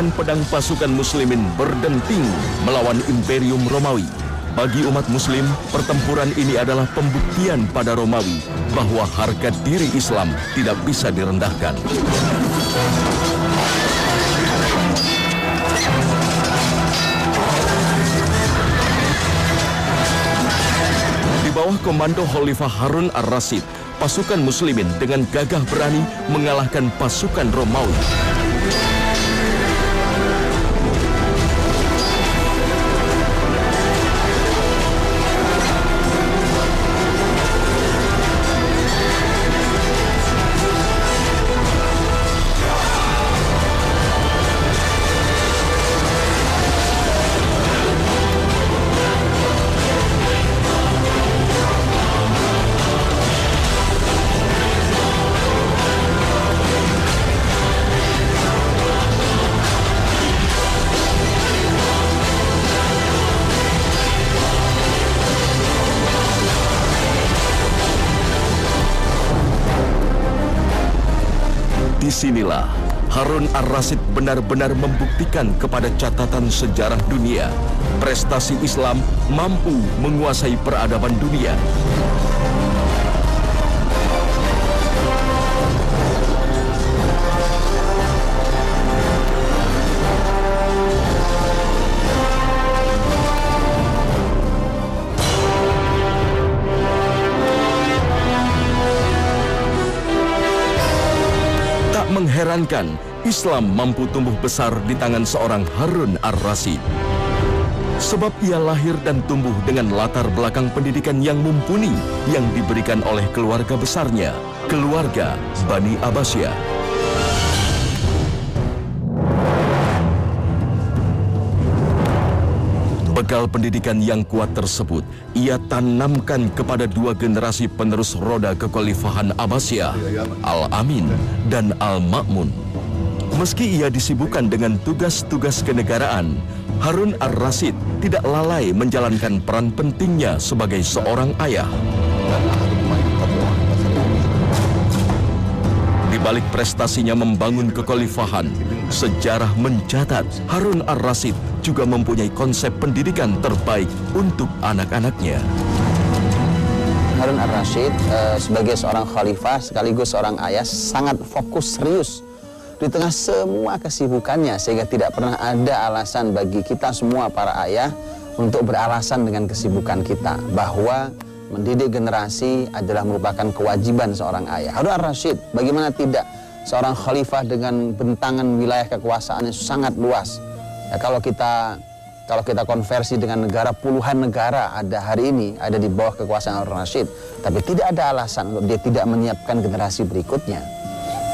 Tangan pedang pasukan muslimin berdenting melawan Imperium Romawi. Bagi umat muslim, pertempuran ini adalah pembuktian pada Romawi bahwa harga diri Islam tidak bisa direndahkan. Di bawah komando Khalifah Harun ar-Rasyid, pasukan muslimin dengan gagah berani mengalahkan pasukan Romawi. Disinilah Harun ar-Rasyid benar-benar membuktikan kepada catatan sejarah dunia, prestasi Islam mampu menguasai peradaban dunia. Mengherankan, Islam mampu tumbuh besar di tangan seorang Harun ar-Rasyid. Sebab ia lahir dan tumbuh dengan latar belakang pendidikan yang mumpuni yang diberikan oleh keluarga besarnya, keluarga Bani Abbasiyah. Bekal pendidikan yang kuat tersebut ia tanamkan kepada dua generasi penerus roda kekhalifahan Abbasiyah, Al-Amin dan Al-Ma'mun. Meski ia disibukkan dengan tugas-tugas kenegaraan, Harun ar-Rasyid tidak lalai menjalankan peran pentingnya sebagai seorang ayah. Di balik prestasinya membangun kekhalifahan, sejarah mencatat Harun ar-Rasyid juga mempunyai konsep pendidikan terbaik untuk anak-anaknya. Harun ar-Rasyid sebagai seorang khalifah sekaligus seorang ayah sangat fokus serius di tengah semua kesibukannya, sehingga tidak pernah ada alasan bagi kita semua para ayah untuk beralasan dengan kesibukan kita bahwa mendidik generasi adalah merupakan kewajiban seorang ayah. Harun ar-Rasyid, bagaimana tidak, seorang khalifah dengan bentangan wilayah kekuasaannya sangat luas. Ya, kalau kita konversi dengan negara, puluhan negara ada hari ini ada di bawah kekuasaan Harun ar-Rasyid, tapi tidak ada alasan untuk dia tidak menyiapkan generasi berikutnya.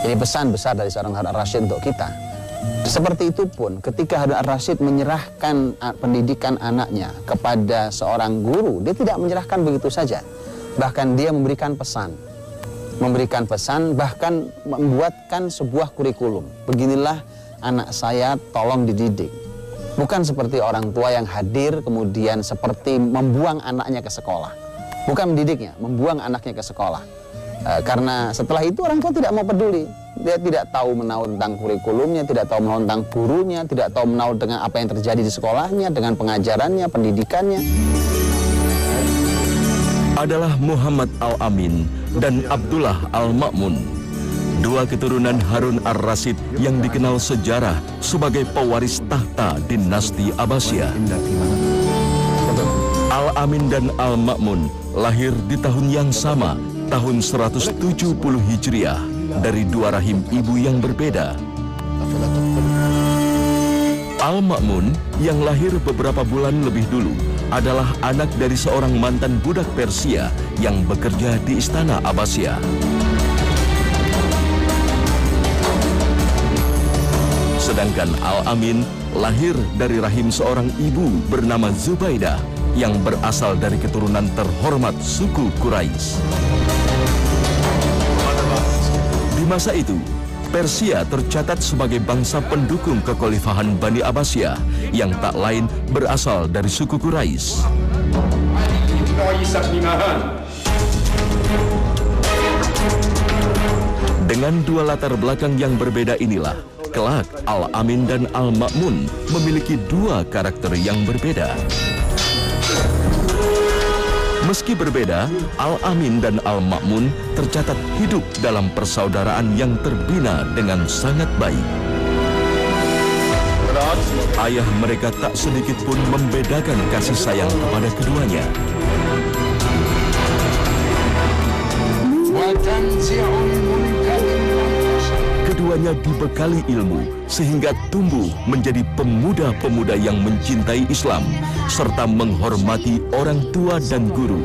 Ini pesan besar dari seorang Harun ar-Rasyid untuk kita. Seperti itu pun ketika Harun ar-Rasyid menyerahkan pendidikan anaknya kepada seorang guru, dia tidak menyerahkan begitu saja. Bahkan dia memberikan pesan, bahkan membuatkan sebuah kurikulum. Beginilah anak saya, tolong dididik. Bukan seperti orang tua yang hadir kemudian seperti membuang anaknya ke sekolah. Bukan mendidiknya, membuang anaknya ke sekolah. Karena setelah itu orang tua tidak mau peduli. Dia tidak tahu menahu tentang kurikulumnya, tidak tahu menahu tentang gurunya, tidak tahu menahu dengan apa yang terjadi di sekolahnya, dengan pengajarannya, pendidikannya. Adalah Muhammad Al-Amin dan Abdullah Al-Ma'mun, dua keturunan Harun ar-Rasyid yang dikenal sejarah sebagai pewaris tahta dinasti Abbasiyah. Al-Amin dan Al-Ma'mun lahir di tahun yang sama, tahun 170 Hijriah, dari dua rahim ibu yang berbeda. Al-Ma'mun yang lahir beberapa bulan lebih dulu adalah anak dari seorang mantan budak Persia yang bekerja di istana Abbasiyah. Sedangkan Al-Amin lahir dari rahim seorang ibu bernama Zubaidah yang berasal dari keturunan terhormat suku Quraisy. Di masa itu, Persia tercatat sebagai bangsa pendukung kekhalifahan Bani Abbasiyah yang tak lain berasal dari suku Quraisy. Dengan dua latar belakang yang berbeda inilah, kelak Al-Amin dan Al-Ma'mun memiliki dua karakter yang berbeda. Meski berbeda, Al-Amin dan Al-Ma'mun tercatat hidup dalam persaudaraan yang terbina dengan sangat baik. Ayah mereka tak sedikit pun membedakan kasih sayang kepada keduanya. Keduanya dibekali ilmu sehingga tumbuh menjadi pemuda-pemuda yang mencintai Islam serta menghormati orang tua dan guru.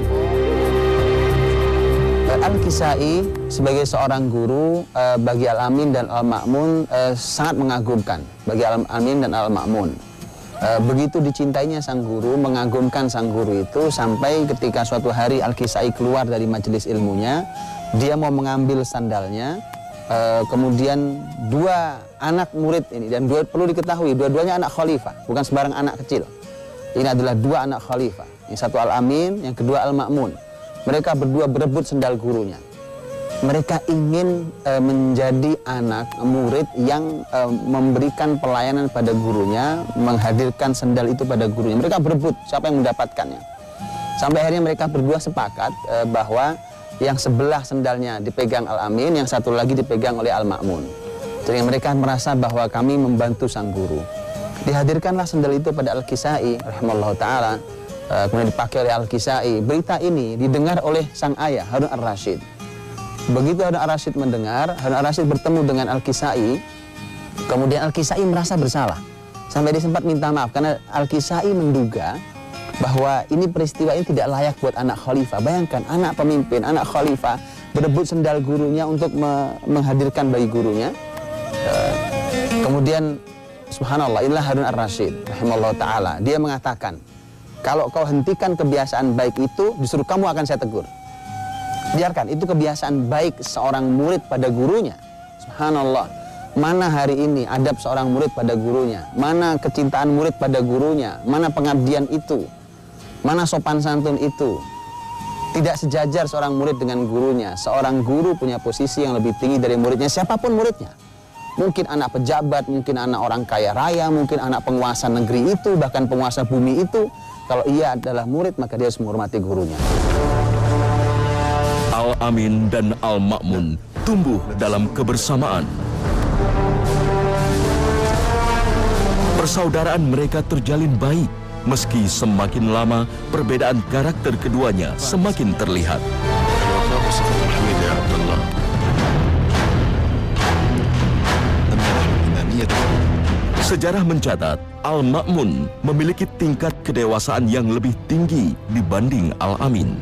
Al-Kisai sebagai seorang guru bagi Al-Amin dan Al-Ma'mun sangat mengagumkan bagi Al-Amin dan Al-Ma'mun. Begitu dicintainya sang guru, mengagumkan sang guru itu sampai ketika suatu hari Al-Kisai keluar dari majelis ilmunya, dia mau mengambil sandalnya, kemudian dua anak murid ini, dan perlu diketahui dua-duanya anak khalifah, bukan sembarang anak kecil. Ini adalah dua anak khalifah, yang satu Al-Amin, yang kedua Al-Ma'mun. Mereka berdua berebut sendal gurunya. Mereka ingin menjadi anak murid yang memberikan pelayanan pada gurunya, menghadirkan sendal itu pada gurunya. Mereka berebut siapa yang mendapatkannya. Sampai akhirnya mereka berdua sepakat bahwa yang sebelah sendalnya dipegang Al-Amin, yang satu lagi dipegang oleh Al-Ma'mun. Jadi mereka merasa bahwa kami membantu sang guru. Dihadirkanlah sendal itu pada Al-Kisai rahimahullah ta'ala. Kemudian dipakai oleh Al-Kisai. Berita ini didengar oleh sang ayah Harun Ar-Rasyid. Begitu Harun Ar-Rasyid mendengar, Harun Ar-Rasyid bertemu dengan Al-Kisai. Kemudian Al-Kisai merasa bersalah sampai dia sempat minta maaf karena Al-Kisai menduga bahwa ini peristiwa ini tidak layak buat anak khalifah. Bayangkan anak pemimpin, anak khalifah berebut sendal gurunya untuk menghadirkan bagi gurunya. Kemudian subhanallah, inilah Harun Ar-Rasyid rahimahullah ta'ala. Dia mengatakan, kalau kau hentikan kebiasaan baik itu, justru kamu akan saya tegur. Biarkan, itu kebiasaan baik seorang murid pada gurunya. Subhanallah, mana hari ini adab seorang murid pada gurunya, mana kecintaan murid pada gurunya, mana pengabdian itu, mana sopan santun itu. Tidak sejajar seorang murid dengan gurunya. Seorang guru punya posisi yang lebih tinggi dari muridnya, siapapun muridnya. Mungkin anak pejabat, mungkin anak orang kaya raya, mungkin anak penguasa negeri itu, bahkan penguasa bumi itu. Kalau ia adalah murid, maka dia harus menghormati gurunya. Al-Amin dan Al-Ma'mun tumbuh dalam kebersamaan. Persaudaraan mereka terjalin baik, meski semakin lama perbedaan karakter keduanya semakin terlihat. Sejarah mencatat, Al-Ma'mun memiliki tingkat kedewasaan yang lebih tinggi dibanding Al-Amin.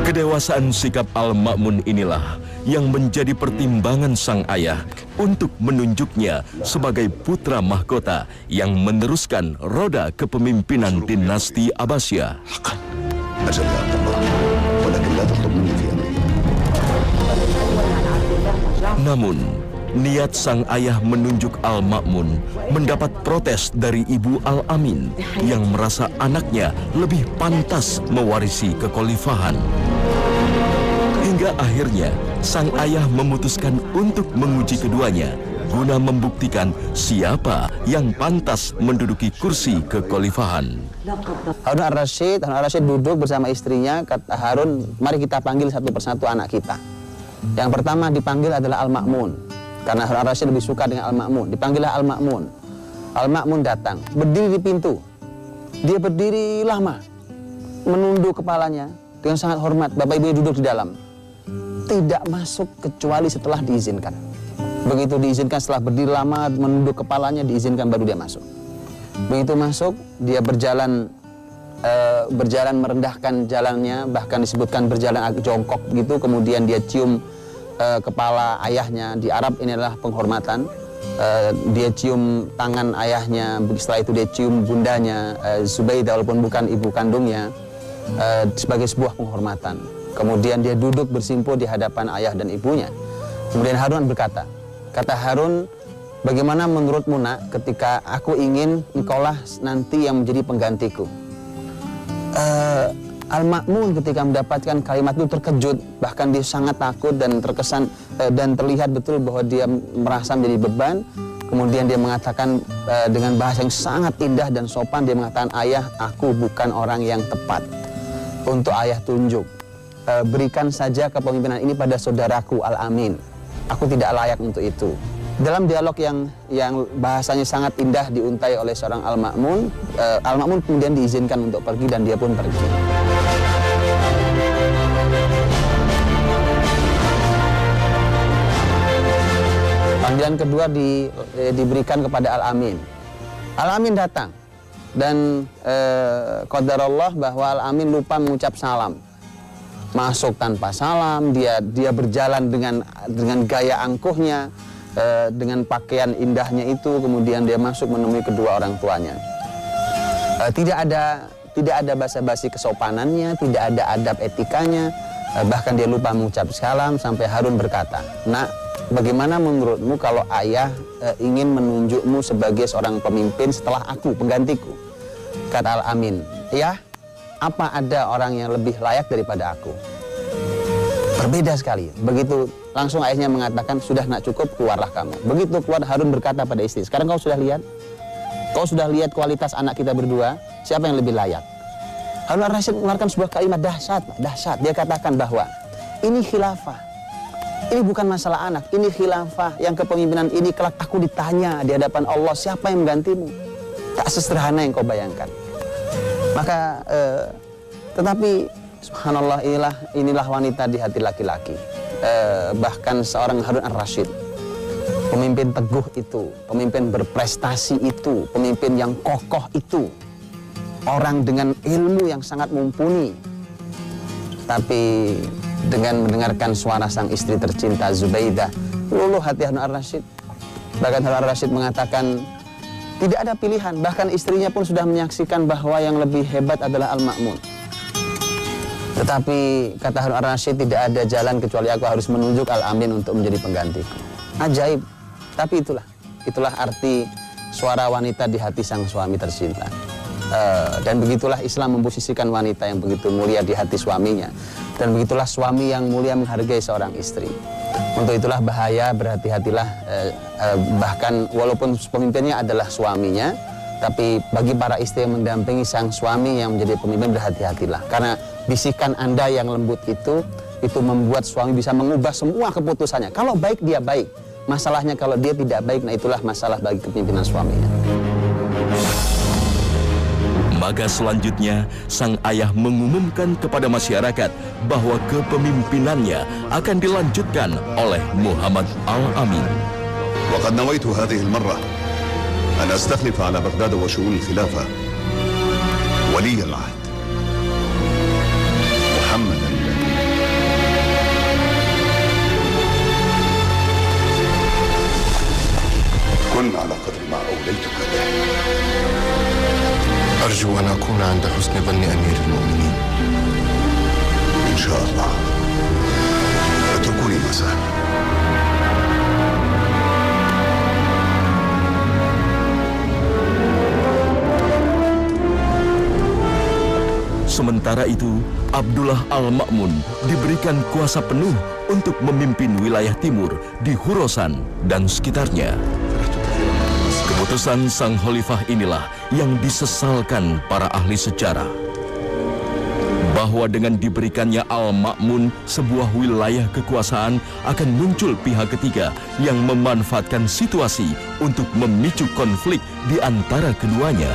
Kedewasaan sikap Al-Ma'mun inilah yang menjadi pertimbangan sang ayah untuk menunjuknya sebagai putra mahkota yang meneruskan roda kepemimpinan dinasti Abbasiyah. Namun, niat sang ayah menunjuk Al-Ma'mun mendapat protes dari ibu Al-Amin yang merasa anaknya lebih pantas mewarisi kekhalifahan. Hingga akhirnya, sang ayah memutuskan untuk menguji keduanya guna membuktikan siapa yang pantas menduduki kursi kekhalifahan. Harun Ar-Rasyid duduk bersama istrinya, kata Harun, mari kita panggil satu persatu anak kita. Yang pertama dipanggil adalah Al-Ma'mun, karena Harun Ar-Rasyid lebih suka dengan Al-Ma'mun. Dipanggillah Al-Ma'mun. Al-Ma'mun datang, berdiri di pintu. Dia berdiri lama, menunduk kepalanya dengan sangat hormat. Bapak ibunya duduk di dalam. Tidak masuk kecuali setelah diizinkan. Begitu diizinkan, setelah berdiri lama, menunduk kepalanya, diizinkan baru dia masuk. Begitu masuk, dia berjalan merendahkan jalannya, bahkan disebutkan berjalan agak jongkok begitu. Kemudian dia cium kepala ayahnya. Di Arab ini adalah penghormatan. Dia cium tangan ayahnya, setelah itu dia cium bundanya Zubaidah, walaupun bukan ibu kandungnya, sebagai sebuah penghormatan. Kemudian dia duduk bersimpuh di hadapan ayah dan ibunya. Kemudian Harun berkata, kata Harun, bagaimana menurutmu nak ketika aku ingin engkaulah nanti yang menjadi penggantiku? Al-Ma'mun ketika mendapatkan kalimat itu terkejut, bahkan dia sangat takut dan terkesan dan terlihat betul bahwa dia merasa menjadi beban. Kemudian dia mengatakan dengan bahasa yang sangat indah dan sopan, dia mengatakan, ayah, aku bukan orang yang tepat untuk ayah tunjuk. Berikan saja kepemimpinan ini pada saudaraku Al-Amin. Aku tidak layak untuk itu. Dalam dialog yang bahasanya sangat indah diuntai oleh seorang Al-Ma'mun, Al-Ma'mun kemudian diizinkan untuk pergi dan dia pun pergi. Panggilan kedua diberikan kepada Al-Amin. Al-Amin datang dan qadarullah bahwa Al-Amin lupa mengucap salam. Masuk tanpa salam, dia berjalan dengan gaya angkuhnya, dengan pakaian indahnya itu, kemudian dia masuk menemui kedua orang tuanya. Tidak ada basa-basi kesopanannya, tidak ada adab etikanya, bahkan dia lupa mengucap salam sampai Harun berkata, "Nak, bagaimana menurutmu kalau ayah ingin menunjukmu sebagai seorang pemimpin setelah aku, penggantiku?" Kata Al-Amin, "Ya, apa ada orang yang lebih layak daripada aku?" Berbeda sekali. Begitu langsung ayahnya mengatakan, "Sudah nak, cukup, keluarlah kamu." Begitu keluar, Harun berkata pada istri, "Sekarang kau sudah lihat? Kau sudah lihat kualitas anak kita berdua? Siapa yang lebih layak?" Harun Ar-Rasyid mengeluarkan sebuah kalimat dahsyat. Dia katakan bahwa ini khilafah. Ini bukan masalah anak, ini khilafah yang kepemimpinan ini kelak aku ditanya di hadapan Allah, siapa yang menggantimu? Tak sesederhana yang kau bayangkan. Maka tetapi subhanallah, inilah wanita di hati laki-laki. Bahkan seorang Harun Ar-Rasyid, pemimpin teguh itu, pemimpin berprestasi itu, pemimpin yang kokoh itu, orang dengan ilmu yang sangat mumpuni, tapi dengan mendengarkan suara sang istri tercinta Zubaidah, luluh hati Harun Ar-Rasyid. Bahkan Harun Ar-Rasyid mengatakan tidak ada pilihan, bahkan istrinya pun sudah menyaksikan bahwa yang lebih hebat adalah Al-Ma'mun. Tetapi kata Harun Ar-Rasyid, tidak ada jalan kecuali aku harus menunjuk Al-Amin untuk menjadi penggantiku. Ajaib, tapi itulah arti suara wanita di hati sang suami tercinta. Dan begitulah Islam memposisikan wanita yang begitu mulia di hati suaminya. Dan begitulah suami yang mulia menghargai seorang istri. Untuk itulah bahaya, berhati-hatilah, bahkan walaupun pemimpinnya adalah suaminya, tapi bagi para istri yang mendampingi sang suami yang menjadi pemimpin, berhati-hatilah. Karena bisikan Anda yang lembut itu membuat suami bisa mengubah semua keputusannya. Kalau baik, dia baik. Masalahnya kalau dia tidak baik, nah itulah masalah bagi kepemimpinan suaminya. Maka selanjutnya, sang ayah mengumumkan kepada masyarakat bahwa kepemimpinannya akan dilanjutkan oleh Muhammad Al-Amin. وقد نويت هذه المرة أن أستخلف على بغداد وشؤون الخلافة ولي العهد محمدا. كن على قدر ما أوليتك به. أرجو أن أكون عند حسن ظن أمير المؤمنين. إن شاء الله. اتركوني مساء. Sementara itu, Abdullah Al-Ma'mun diberikan kuasa penuh untuk memimpin wilayah timur di Khurasan dan sekitarnya. Keputusan sang khalifah inilah yang disesalkan para ahli sejarah. Bahwa dengan diberikannya Al-Ma'mun sebuah wilayah kekuasaan, akan muncul pihak ketiga yang memanfaatkan situasi untuk memicu konflik di antara keduanya.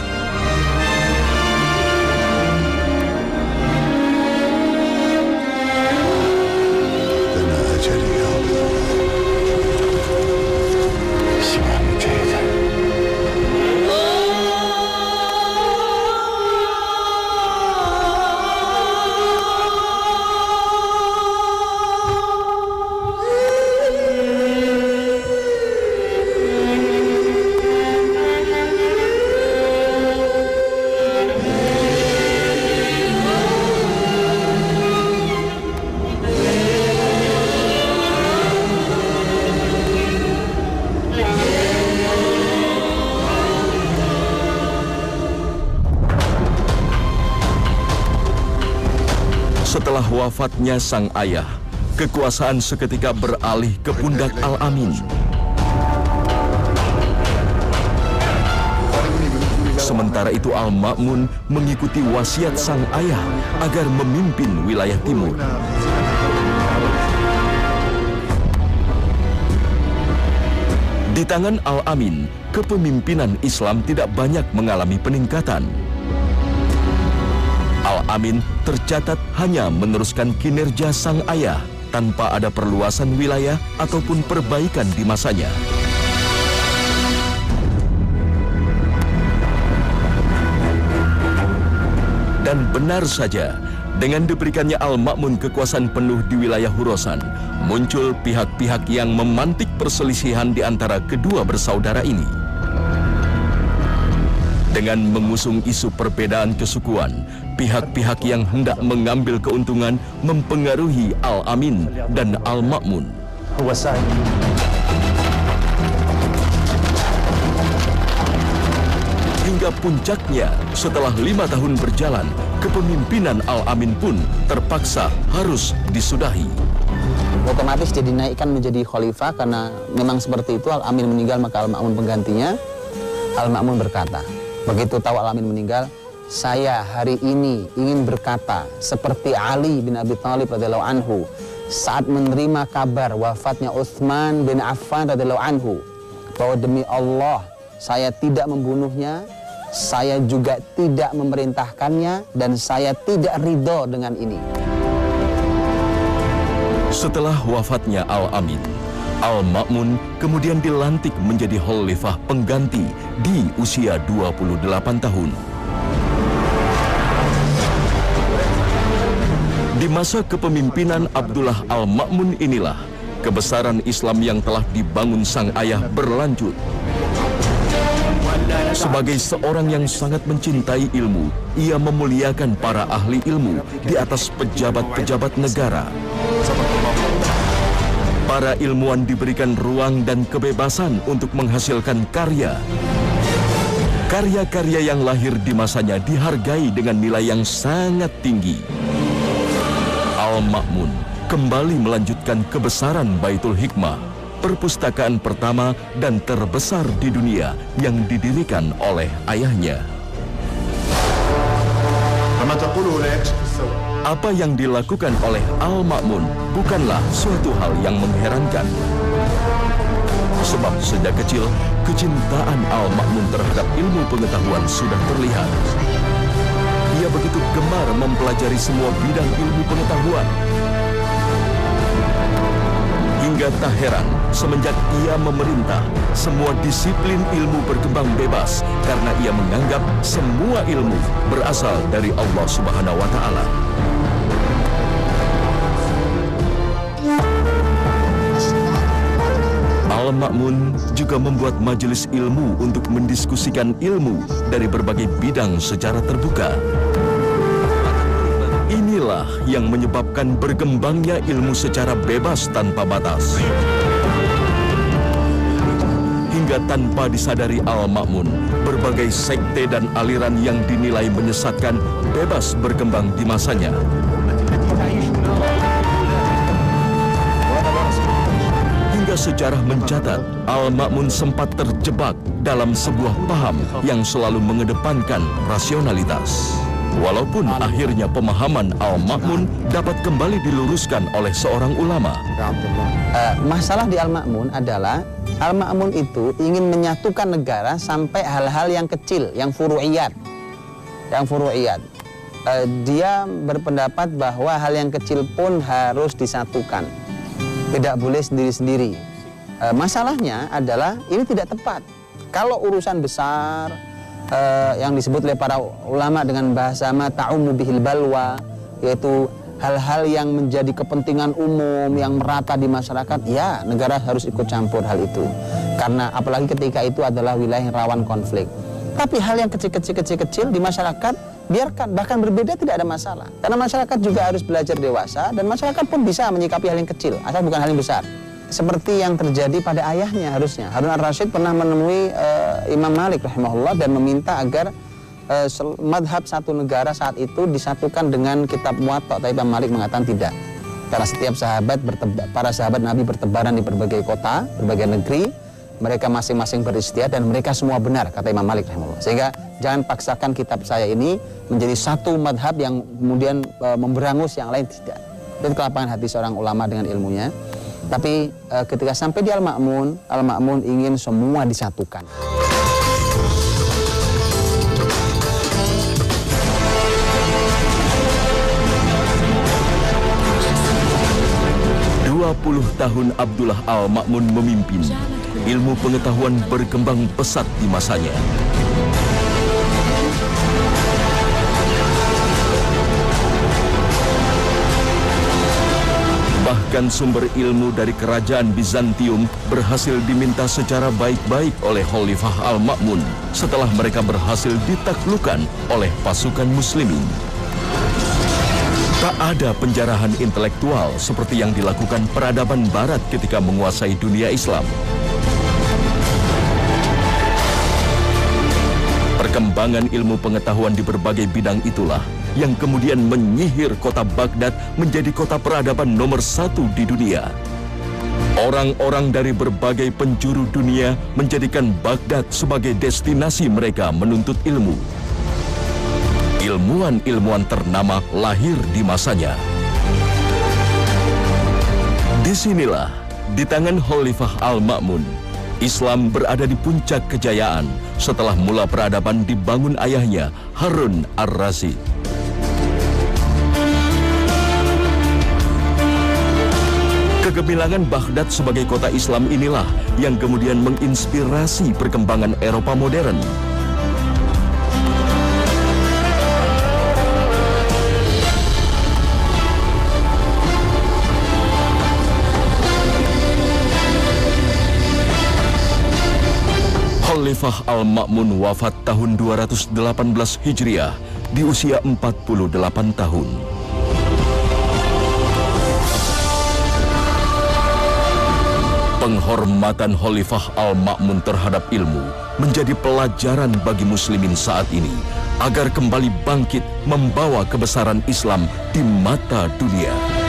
Setelah wafatnya sang ayah, kekuasaan seketika beralih ke pundak Al-Amin. Sementara itu Al-Ma'mun mengikuti wasiat sang ayah agar memimpin wilayah timur. Di tangan Al-Amin, kepemimpinan Islam tidak banyak mengalami peningkatan. Al-Amin tercatat hanya meneruskan kinerja sang ayah tanpa ada perluasan wilayah ataupun perbaikan di masanya. Dan benar saja, dengan diberikannya Al-Ma'mun kekuasaan penuh di wilayah Khurasan, muncul pihak-pihak yang memantik perselisihan di antara kedua bersaudara ini. Dengan mengusung isu perbedaan kesukuan, pihak-pihak yang hendak mengambil keuntungan mempengaruhi Al-Amin dan Al-Ma'mun. Hingga puncaknya, setelah 5 tahun berjalan, kepemimpinan Al-Amin pun terpaksa harus disudahi. Otomatis dia dinaikkan menjadi khalifah karena memang seperti itu. Al-Amin meninggal, maka Al-Ma'mun penggantinya. Al-Ma'mun berkata, begitu tahu Al-Amin meninggal, saya hari ini ingin berkata seperti Ali bin Abi Thalib radhiyallahu anhu saat menerima kabar wafatnya Utsman bin Affan radhiyallahu anhu, bahwa demi Allah saya tidak membunuhnya, saya juga tidak memerintahkannya, dan saya tidak ridho dengan ini. Setelah wafatnya Al-Amin, Al-Ma'mun kemudian dilantik menjadi khalifah pengganti di usia 28 tahun. Di masa kepemimpinan Abdullah Al-Ma'mun inilah kebesaran Islam yang telah dibangun sang ayah berlanjut. Sebagai seorang yang sangat mencintai ilmu, ia memuliakan para ahli ilmu di atas pejabat-pejabat negara. Para ilmuwan diberikan ruang dan kebebasan untuk menghasilkan karya. Karya-karya yang lahir di masanya dihargai dengan nilai yang sangat tinggi. Al-Ma'mun kembali melanjutkan kebesaran Baitul Hikmah, perpustakaan pertama dan terbesar di dunia yang didirikan oleh ayahnya. Apa yang dilakukan oleh Al-Ma'mun bukanlah suatu hal yang mengherankan. Sebab sejak kecil, kecintaan Al-Ma'mun terhadap ilmu pengetahuan sudah terlihat. Ia begitu gemar mempelajari semua bidang ilmu pengetahuan. Hingga tak heran, semenjak ia memerintah, semua disiplin ilmu berkembang bebas karena ia menganggap semua ilmu berasal dari Allah Subhanahu wa Ta'ala. Al-Ma'mun juga membuat majelis ilmu untuk mendiskusikan ilmu dari berbagai bidang secara terbuka. Inilah yang menyebabkan berkembangnya ilmu secara bebas tanpa batas. Hingga tanpa disadari Al-Ma'mun, berbagai sekte dan aliran yang dinilai menyesatkan bebas berkembang di masanya. Hingga sejarah mencatat, Al-Ma'mun sempat terjebak dalam sebuah paham yang selalu mengedepankan rasionalitas. Walaupun akhirnya pemahaman Al-Ma'mun dapat kembali diluruskan oleh seorang ulama. Masalah di Al-Ma'mun adalah Al-Ma'mun itu ingin menyatukan negara sampai hal-hal yang kecil, yang furu'iyat. Dia berpendapat bahwa hal yang kecil pun harus disatukan, tidak boleh sendiri-sendiri. Masalahnya adalah ini tidak tepat. Kalau urusan besar, yang disebut oleh para ulama dengan bahasa mata'umu bihil balwa, yaitu hal-hal yang menjadi kepentingan umum yang merata di masyarakat, ya negara harus ikut campur hal itu, karena apalagi ketika itu adalah wilayah yang rawan konflik. Tapi hal yang kecil-kecil di masyarakat biarkan, bahkan berbeda tidak ada masalah, karena masyarakat juga harus belajar dewasa dan masyarakat pun bisa menyikapi hal yang kecil asal bukan hal yang besar. Seperti yang terjadi pada ayahnya harusnya. Harun ar-Rasyid pernah menemui Imam Malik rahimahullah dan meminta agar madhab satu negara saat itu disatukan dengan kitab Muwatta, tapi Imam Malik mengatakan tidak. Karena setiap para sahabat Nabi bertebaran di berbagai kota, berbagai negeri, mereka masing-masing beristihad dan mereka semua benar, kata Imam Malik rahimahullah. Sehingga jangan paksakan kitab saya ini menjadi satu madhab yang kemudian memberangus yang lain, tidak. Dan kelapangan hati seorang ulama dengan ilmunya. Tapi ketika sampai di Al-Ma'mun ingin semua disatukan. 20 tahun Abdullah Al-Ma'mun memimpin, ilmu pengetahuan berkembang pesat di masanya. Bahkan sumber ilmu dari kerajaan Bizantium berhasil diminta secara baik-baik oleh Khalifah Al-Ma'mun setelah mereka berhasil ditaklukkan oleh pasukan muslimin. Tak ada penjarahan intelektual seperti yang dilakukan peradaban barat ketika menguasai dunia Islam. Perkembangan ilmu pengetahuan di berbagai bidang itulah yang kemudian menyihir kota Baghdad menjadi kota peradaban nomor 1 di dunia. Orang-orang dari berbagai penjuru dunia menjadikan Baghdad sebagai destinasi mereka menuntut ilmu. Ilmuwan-ilmuwan ternama lahir di masanya. Disinilah, di tangan Khalifah Al-Ma'mun, Islam berada di puncak kejayaan setelah mula peradaban dibangun ayahnya, Harun Ar-Rasyid. Kegemilangan Baghdad sebagai kota Islam inilah yang kemudian menginspirasi perkembangan Eropa modern. Khalifah Al-Ma'mun wafat tahun 218 Hijriah di usia 48 tahun. Penghormatan Khalifah Al-Ma'mun terhadap ilmu menjadi pelajaran bagi muslimin saat ini agar kembali bangkit membawa kebesaran Islam di mata dunia.